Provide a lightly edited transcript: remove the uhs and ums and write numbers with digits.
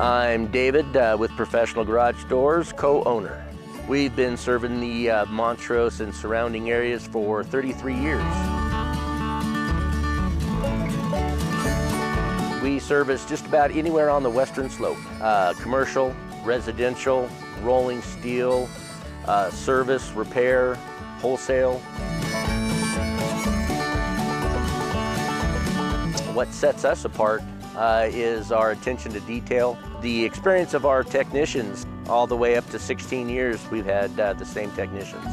I'm David with Professional Garage Doors, co-owner. We've been serving the Montrose and surrounding areas for 33 years. We service just about anywhere on the western slope. Commercial, residential, rolling steel, service, repair, wholesale. What sets us apart is our attention to detail. The experience of our technicians, all the way up to 16 years, we've had the same technicians.